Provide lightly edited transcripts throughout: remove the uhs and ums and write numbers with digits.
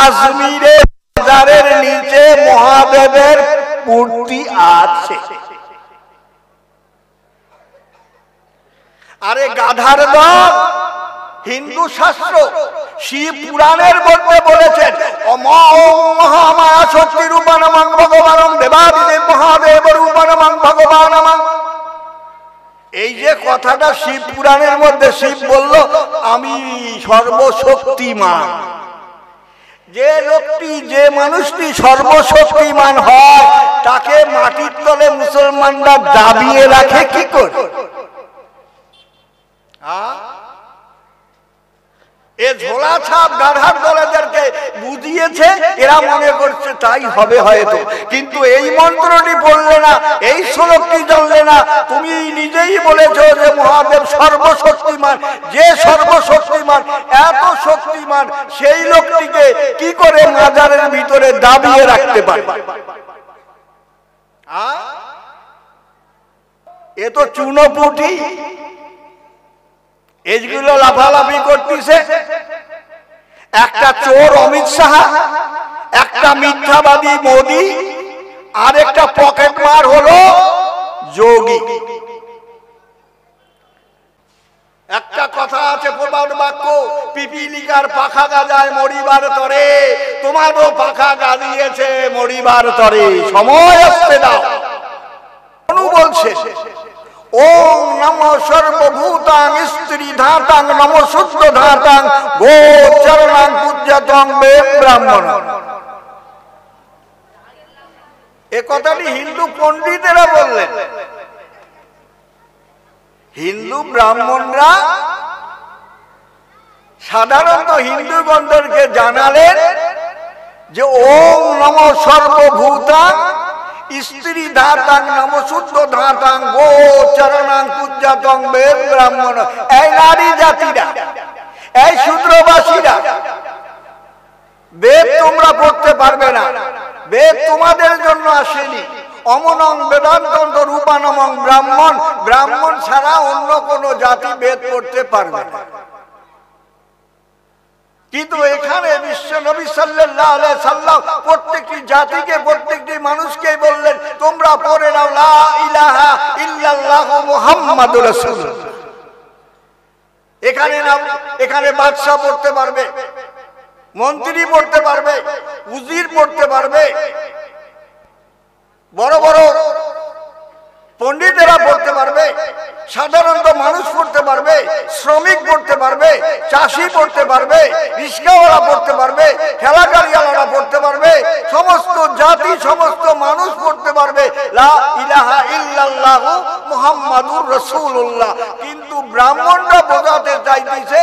আজমিরের মাজারের নিচে মহাদেবের মূর্তি আছে। আরে গাধার দল, হিন্দু শাস্ত্র শিব পুরাণের মধ্যে বলেছেন মহামায়া শক্তি রূপানমং ভগবানং দেবাদিদেব মহাদেব রূপানমং ভগবানমং। এই যে কথাটা শিব পুরাণের মধ্যে শিব বলল আমি সর্বশক্তিমান। যে লোকটি যে মানুষটি সর্বশক্তিমান হয় তাকে মাটির তলে মুসলমানরা দাবিয়ে রাখে কি করে? এ ঝোলা ছাপ গাধার দলেদেরকে বুঝিয়েছে, এরা মনে করছে তাই হবে হয়তো, কিন্তু এই মন্ত্রটি পড়লে না, এই শ্লোকটি জানলে না, তুমি নিজেই বলেছো যে মহাদেব সর্বশক্তিমান। যে সর্বশক্তিমান, এত শক্তিমান, সেই লোকটিকে কি করে মাজারের ভিতরে দাবিয়ে রাখতে পারে? এ তো চুনোপুটি, এগুলো লাফালাফি করতেছে। একটা চোর অমিত শাহ, একটা মিথ্যাবাদী মোদি, আর একটা পকেট মার হলো যোগী। একটা কথা আছে প্রবাদ বাক্য, পিপিলিকার পাখা গাজায় মরিবার তরে, তোমারও পাখা গাজিয়েছে মরিবার তরে, সময় আসতে দাও। অনু বলছে ওম নমো সর্বভূতাং স্ত্রী ধাতাং নমো শুদ্ধ ধাতাং গোচরণাং পূজ্যতং বে ব্রাহ্মণ। এ কথাটি হিন্দু পণ্ডিতেরা বললেন। হিন্দু ব্রাহ্মণরা সাধারণত হিন্দুগণদেরকে জানালেন যে ওম নমো সর্বভূতাং স্ত্রী ধাতাং নমশুদ্ধ ধাতাং গোচরণাং পূজ্যতং বে ব্রাহ্মণ। এই নারী জাতিরা, এই শূদ্রবাসীরা, বেদ তোমরা পড়তে পারবে না, বেদ তোমাদের জন্য আসেনি। অমনং বেদান্তন্ত রূপানমং ব্রাহ্মণ, ব্রাহ্মণ ছাড়া অন্য কোন জাতি বেদ পড়তে পারবে না। কিন্তু এখানে বিশ্ব নবী সাল্লাল্লাহু আলাইহি সাল্লাম প্রত্যেকটি জাতিকে, প্রত্যেকটি মানুষকে বললেন তোমরা পড়ে নাও লা ইলাহা ইল্লাল্লাহু মুহাম্মাদুর রাসূলুল্লাহ। এখানে বাদশা পড়তে পারবে, মন্ত্রী পড়তে পারবে, উজির পড়তে পারবে, বড় বড় পণ্ডিতেরা পড়তে পারবে, সাধারণত মানুষ পড়তে পারবে, শ্রমিক পড়তে পারবে, চাষি পড়তে পারবে, রিক্সাওয়ালা পড়তে পারবে, ঠেলা গাড়িওয়ালারা পড়তে পারবে, সমস্ত জাতি সমস্ত মানুষ পড়তে পারবে লা ইলাহা ইল্লাল্লাহু মুহাম্মাদুর রাসূলুল্লাহ। কিন্তু ব্রাহ্মণরা বোঝাতে চাইতেছে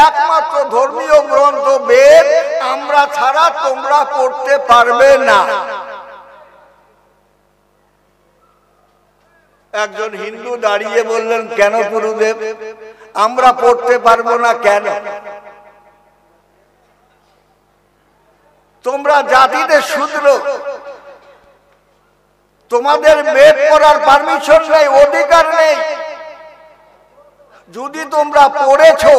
একমাত্র ধর্মীয় গ্রন্থ বেদ আমরা ছাড়া তোমরা পড়তে পারবে না। একজন হিন্দু দাঁড়িয়ে বললেন কেন গুরুদেব আমরা পড়তে পারবো না কেন? তোমরা জাতিতে শূদ্র, তোমাদের বেদ পড়ার পারমিশন নেই, অধিকার নেই। যদি তোমরা পড়েছো,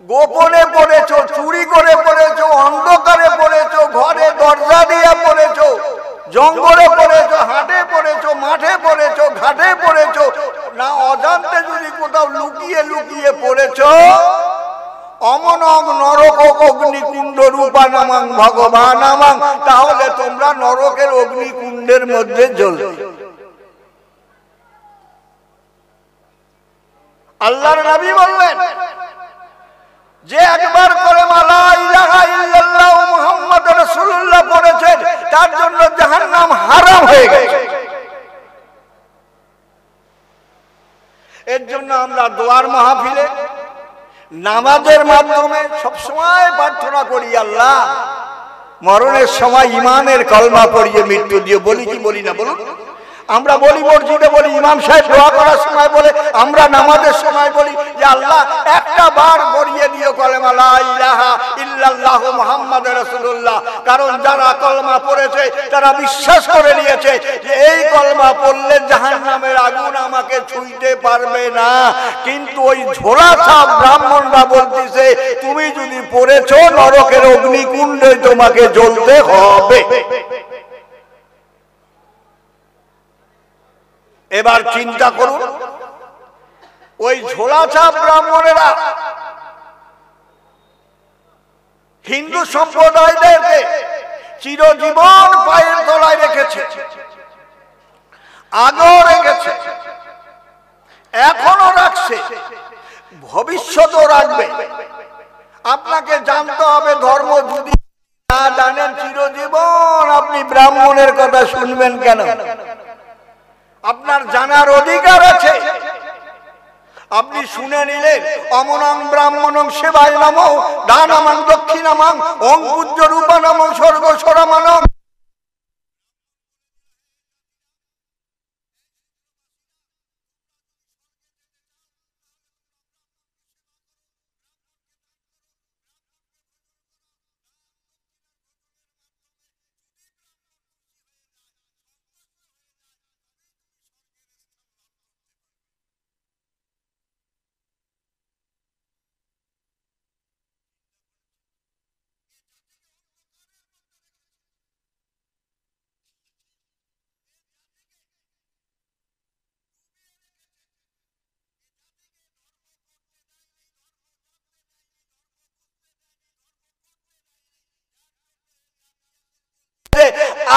গোপনে পড়েছো, চুরি করে পড়েছো, অন্ধকারে পড়েছো, ঘরে দরজা দিয়ে পড়েছো, জঙ্গলে পড়েছো, হাটে পড়েছো, মাঠে পড়েছো, ঘাটে পড়েছো, না অজান্তে যদি কোথাও লুকিয়ে লুকিয়ে পড়েছো, অমনং নরক অগ্নিকুণ্ড রূপানামাং ভগবানামাং, তাহলে তোমরা নরকের অগ্নিকুণ্ডের মধ্যে জ্বলবে। আল্লাহর নবী বললেন যে একবার কলেমা লা ইলাহা ইল্লাল্লাহু মুহাম্মাদুর রাসূলুল্লাহ পড়েছেন তার জন্য জাহান্নাম হারাম হয়ে গেছে। এর জন্য আমরা দোয়ার মাহফিলে নামাজের মাধ্যমে সবসময় প্রার্থনা করি আল্লাহ মরণের সময় ইমানের কলমা পড়িয়ে মৃত্যু দিয়ে। বলি কি বলি না বলুন? আমরা বলি, মসজিদে বলি, ইমাম সাহেব দোয়া করার সময় বলে, আমরা নামাজের সময় বলি যে আল্লাহ একটা বার পড়িয়ে দিও কলেমা লা ইলাহা ইল্লাল্লাহ ইল্লাল্লাহ মুহাম্মাদুর রাসূলুল্লাহ। কারণ যারা কলমা পড়েছে তারা বিশ্বাস করে নিয়েছে যে এই কলমা পড়লে জাহান্নামের আগুন আমাকে ছুঁইতে পারবে না। কিন্তু ওই ঝোলা ছাপ ব্রাহ্মণরা বলতেছে তুমি যদি পড়েছো নরকের অগ্নিকুণ্ডে তোমাকে জ্বলতে হবে। এবার চিন্তা করুন, ওই ঝোলা ছাপ ব্রাহ্মণেরা হিন্দু সম্প্রদায়দেরকে চিরজীবন পায়ের তলায় রেখেছে, আগেও রেখেছে, এখনো রাখছে, ভবিষ্যতেও রাখবে। আপনাকে জানতে হবে ধর্ম। যদি না জানেন চিরজীবন আপনি ব্রাহ্মণের কথা শুনবেন কেন? আপনার জানার অধিকার আছে। আপনি শুনে নিলেন অমনং ব্রাহ্মণং সেবায় নমঃ দানমং দক্ষিণামং ওং পূজ্য রূপানমং স্বর্গস্বরামানং।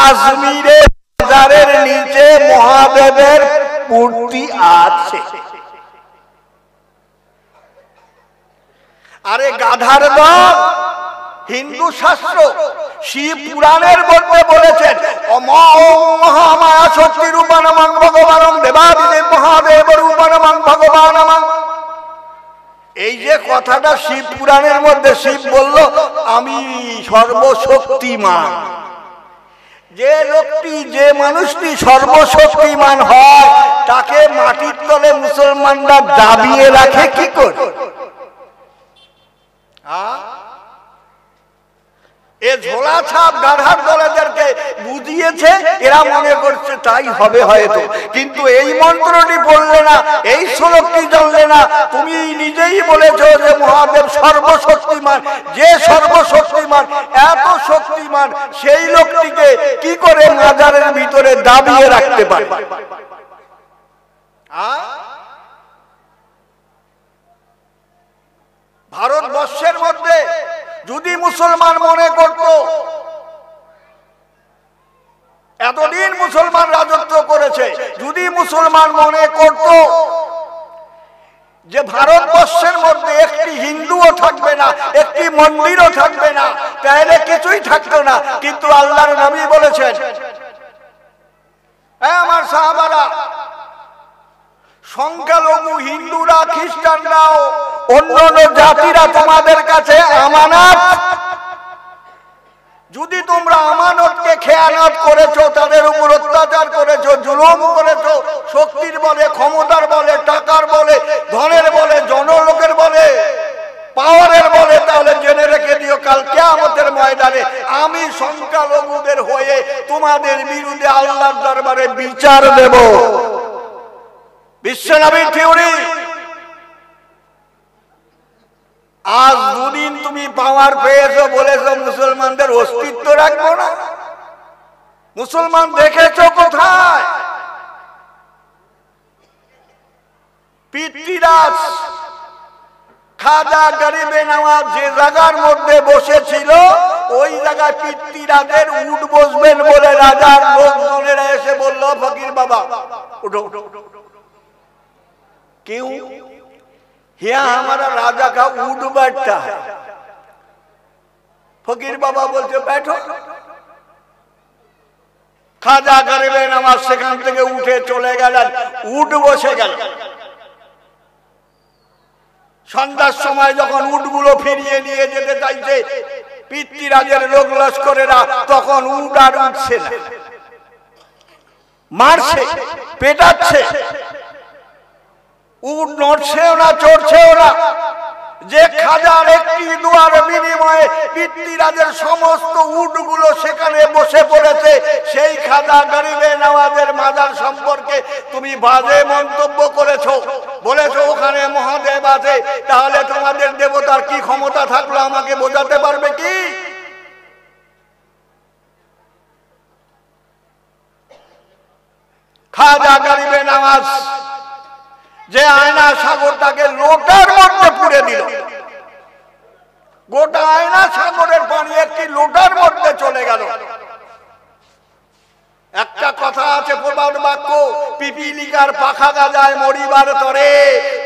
আজমিরে বাজারের নিচে মহাদেবের মূর্তি আছে। আরে গাধার দল, হিন্দু শাস্ত্র শিব পুরাণের মধ্যে বলেছেন মহামায়া শক্তি রূপানমং ভগবানং দেবাদিদেব মহাদেব রূপানমং ভগবানমং। এই যে কথাটা শিব পুরাণের মধ্যে শিব বলল আমি সর্বশক্তিমান। যে লোকটি, যে মানুষটি সর্বশক্তিমান হয় তাকে মাটির তলে মুসলমানরা দাবিয়ে রাখে কি করে? এ ঝোলা ছাপ গাধার দলেদেরকে বুঝিয়েছে, এরা মনে করছে তাই হবে হয়তো। কিন্তু এই মন্ত্রটি বললে না, এই শ্লোকটি জানলে না। তুমি নিজেই বলেছো যে মহাদেব সর্বশক্তিমান। যে সর্বশক্তিমান, এত শক্তিমান, সেই লোকটিকে কি করে মাজারের ভিতরে দাবিয়ে রাখতে পারে? ভারতবর্ষের মধ্যে যদি মুসলমান মনে করত, এতদিন মুসলমান রাজত্ব করেছে, যদি মুসলমান মনে করত যে ভারতবর্ষের মধ্যে একটি হিন্দুও থাকবে না, একটি মন্দিরও থাকবে না, তাহলে কিছুই থাকতো না। কিন্তু আল্লাহর নবী বলেছেন, আমার সাহাবারা, সংখ্যালঘু হিন্দুরা, খ্রিস্টানরাও, অন্যান্য জাতিরা তোমাদের কাছে আমানত। যদি তোমরা আমানতকে খেয়ানত করেছো, তাদের উপর অত্যাচার করেছো, জুলুম করেছো, শক্তির বলে, ক্ষমতার বলে, টাকার বলে, ধনের বলে, জনলোকের বলে, পাওয়ারের বলে, তাহলে জেনে রেখে দিও কাল কিয়ামতের ময়দানে আমি সংখ্যালঘুদের হয়ে তোমাদের বিরুদ্ধে আল্লাহর দরবারে বিচার দেব। বিশ্বনবীর থিওরি। আজ দুদিন তুমি পাওয়ার পেয়েছো, বলেছো মুসলমানদের অস্তিত্ব রাখবো না। মুসলমান দেখেছো কোথায়? পিতৃরাজ খাজা গরিবে নওয়াজ যে জায়গার মধ্যে বসেছিল, ওই জায়গায় পিতৃরাজের উট বসবেন বলে রাজার লোকজনেরা এসে বলল, ফকির বাবা উঠো। क्यों? यहाँ हमारा राजा का ऊँट बैठता है। फकीर बाबा बोलते बैठो। खाजा गरीबे नवाज सेखान থেকে উঠে চলে গেলেন, উট বসে গেল। সন্ধ্যার সময় যখন উটগুলো ফিরিয়ে নিয়ে যেতে চাইছে পিতৃরাজের লোক লস্করেরা, তখন উট আর উঠছে না, মারছে, পেটাচ্ছে। উট নড়ছেও না, চড়ছেও না। যে খাজার একটি দুয়ার বিনিময়ে পিতৃরাজের সমস্ত উটগুলো সেখানে বসে পড়েছে, সেই খাজা গরিবে নওয়াজের মাজার সম্পর্কে তুমি বাজে মন্তব্য করেছো, বলেছো ওখানে মহাদেব আছে। তাহলে তোমাদের দেবতার কি ক্ষমতা থাকলো আমাকে বোঝাতে পারবে কি? খাজা গরিবে নওয়াজ যে আয়না সাগরটাকে লোটার মধ্যে পুড়ে দিল, গোটা আয়না সাগরের পানি একটি লোটার মধ্যে চলে গেল। একটা কথা আছে প্রবাদ বাক্য, পিপিলিকার পাখা গাজায় মরিবার তরে,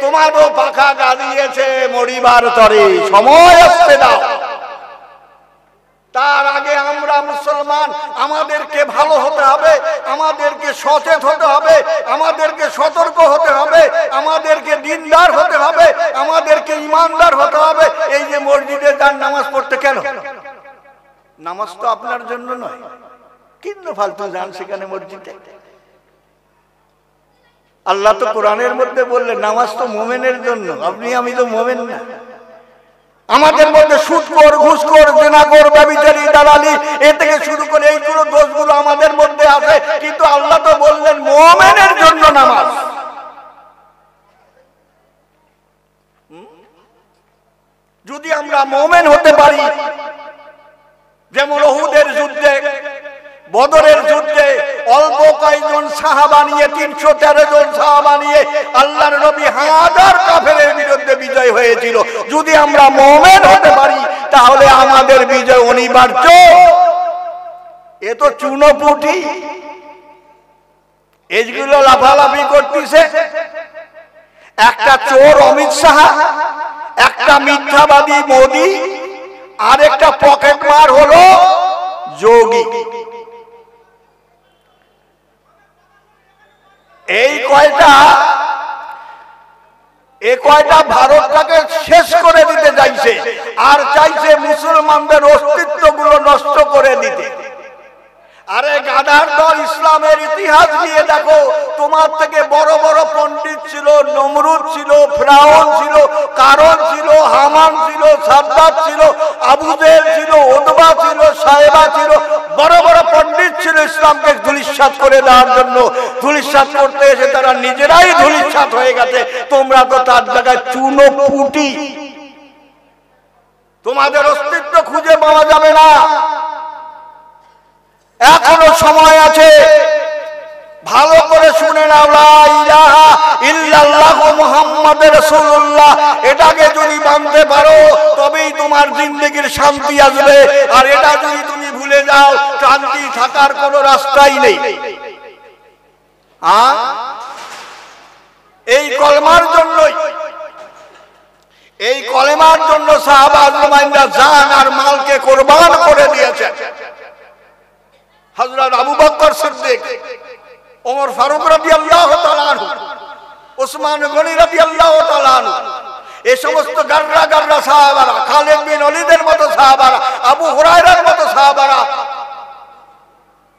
তোমারও পাখা গাজিয়েছে মরিবার তরে, সময় আসতে দাও। তার আগে আমরা মুসলমান, আমাদেরকে ভালো হতে হবে, আমাদেরকে সচেত হতে হবে, আমাদেরকে সতর্ক হতে হবে, আমাদেরকে দিনদার হতে হবে, আমাদেরকে ইমানদার হতে হবে। এই যে মসজিদে যান নামাজ পড়তে, কেন? নামাজ তো আপনার জন্য নয়, কিন্তু ফালতু যান সেখানে মসজিদে। আল্লাহ তো কোরআনের মধ্যে বললেন নামাজ তো মোমেনের জন্য, আপনি আমি তো মোমেন না। আমাদের মধ্যে সুদখোর, ঘুষখোর, জেনাখোর, ব্যভিচারী, দালালি, এ থেকে শুরু করে এইগুলো দোষগুলো আমাদের মধ্যে আছে, কিন্তু আল্লাহ তো বললেন মুমিনের জন্য নামাজ। যদি আমরা মুমিন হতে পারি, যেমন উহুদের যুদ্ধে, বদরের যুদ্ধে অল্প কয়েকজন সাহাবা নিয়ে, 313 জন সাহাবা নিয়ে আল্লাহর নবী হাজার কাফেরের বিরুদ্ধে বিজয় হয়েছিল। যদি আমরা মুমিন হতে পারি তাহলে আমাদের বিজয় অনিবার্য। এ তো চুনোপুটি, এইগুলো লাফালাফি করতেছে। একটা চোর অমিত শাহ, একটা মিথ্যাবাদী মোদি, আর একটা পকেটমার হলো যোগী। এই কয়টা ভারতটাকে শেষ করে দিতে চাইছে, আর চাইছে মুসলমানদের অস্তিত্ব গুলো নষ্ট করে দিতে। আরে গাধার দল, ইসলামের ইতিহাস নিয়ে দেখো, তোমার থেকে বড় বড় পণ্ডিত ছিল, নমরুদ ছিল, ফিরাউন ছিল, কারণ ছিল, হামান ছিল, সাদ্দাত ছিল, আবু জেহেল ছিল, উতবা ছিল, সাহেবা ছিল, বড় বড় পণ্ডিত ছিল ইসলামকে ধূলিসাৎ করে দেওয়ার জন্য। ধূলিসাৎ করতে এসে তারা নিজেরাই ধূলিসাৎ হয়ে গেছে। তোমরা তো তার জায়গায় চুনোপুটি, তোমাদের অস্তিত্ব খুঁজে পাওয়া যাবে না। এখনো সময় আছে, ভালো করে শুনে নাও, লা ইলাহা ইল্লাল্লাহু মুহাম্মাদুর রাসূলুল্লাহ, এটাকে যদি মানতে পারো তবেই তোমার জিন্দেগির শান্তি আসবে। আর এটা যদি তুমি ভুলে যাও, শান্তি থাকার কোনো রাস্তাই নেই। এই কলমার জন্যই, এই কলেমার জন্য সাহাবা আজমাইনরা জান আর মালকে কোরবান করে দিয়েছেন। হযরত আবু বকর সিদ্দিক, ওমর ফারুক রাদিয়াল্লাহু তাআলা আনহু, ওসমান গনি রাদিয়াল্লাহু তাআলা আনহু, এই সমস্ত গাররা গাররা সাহাবারা, খালিদ বিন ওয়ালিদের মতো সাহাবারা, আবু হুরায়রার মতো সাহাবারা,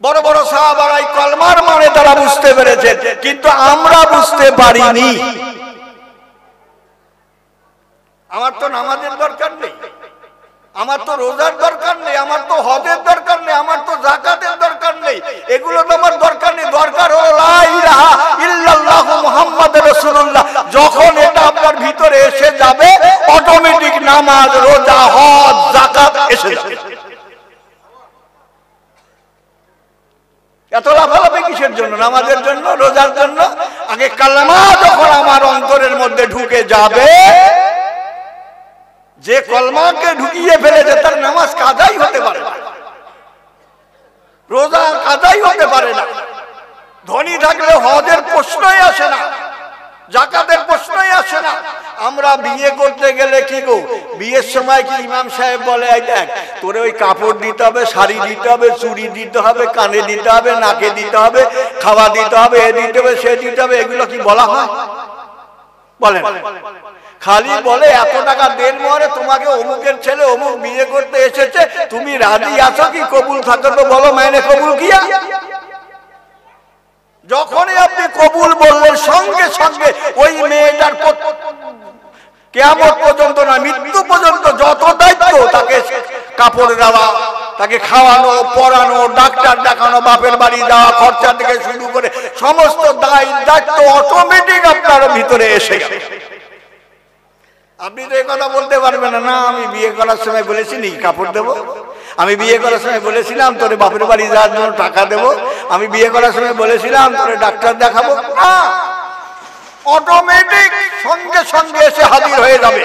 বড় বড় সাহাবারা এই কলমার মানে তারা বুঝতে পেরেছেন, কিন্তু আমরা বুঝতে পারিনি। আমার তো নামাজের দরকার নেই, আমার তো রোজার দরকার নেই, আমার তো হজের দরকার নেই, আমার তো যাকাতের দরকার নেই, এগুলো তো আমার দরকার নেই। দরকার হলো লা ইলাহা ইল্লাল্লাহু মুহাম্মাদুর রাসূলুল্লাহ। যখন এটা আপনার ভিতরে এসে যাবে, অটোমেটিক নামাজ, রোজা, হজ, যাকাত এসে যাবে। এত লাফালাফি কিসের জন্য? নামাজের জন্য, রোজার জন্য। আগে কালেমা যখন আমার অন্তরের মধ্যে ঢুকে যাবে, যে কলমাকে ঢুকিয়ে ফেলেছে তার নামাজ কাজাই হতে পারে না, রোজা কাজাই হতে পারে না। ধনী থাকলে হজের প্রশ্নই আসে না, যাকাতের প্রশ্নই আসে না। আমরা বিয়ে করতে গেলে কি গো, বিয়ের সময় কি ইমাম সাহেব বলে, এই দেখ তোরে ওই কাপড় দিতে হবে, শাড়ি দিতে হবে, চুড়ি দিতে হবে, কানে দিতে হবে, নাকে দিতে হবে, খাওয়া দিতে হবে, এ দিতে হবে, সে দিতে হবে, এগুলো কি বলা হয়? বলেন। খালি বলে এত টাকা দেন মরে, তোমাকে অমুকের ছেলে অমুক বিয়ে করতে এসেছে, তুমি রাজি আছো কি? কবুল থাকো তো বলো, মাইনে কবুল কিয়া। যখনই আপনি কবুল বললেন, সঙ্গে সঙ্গে ওই মেয়েটার কিয়ামত পর্যন্ত না, মৃত্যু পর্যন্ত যত দায়িত্ব, তাকে কাপড় দেওয়া, তাকে খাওয়ানো, পড়ানো, ডাক্তার দেখানো, বাপের বাড়ি যাওয়া, খরচা থেকে শুরু করে সমস্ত দায়িত্ব অটোমেটিক আপনার ভিতরে এসে গেছে। আপনি তো এই কথা বলতে পারবেন না, আমি বিয়ে করার সময় বলেছিনি কাপড় দেবো, আমি বিয়ে করার সময় বলেছিলাম তোরে বাপের বাড়ি যাওয়ার জন্য টাকা দেবো, আমি বিয়ে করার সময় বলেছিলাম তোরে ডাক্তার দেখাবো। না, অটোমেটিক সঙ্গে সঙ্গে এসে হাজির হয়ে যাবে।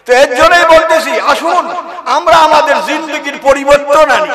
তো এর জন্যই বলতেছি, আসুন আমরা আমাদের জিন্দেগির পরিবর্তন আনি।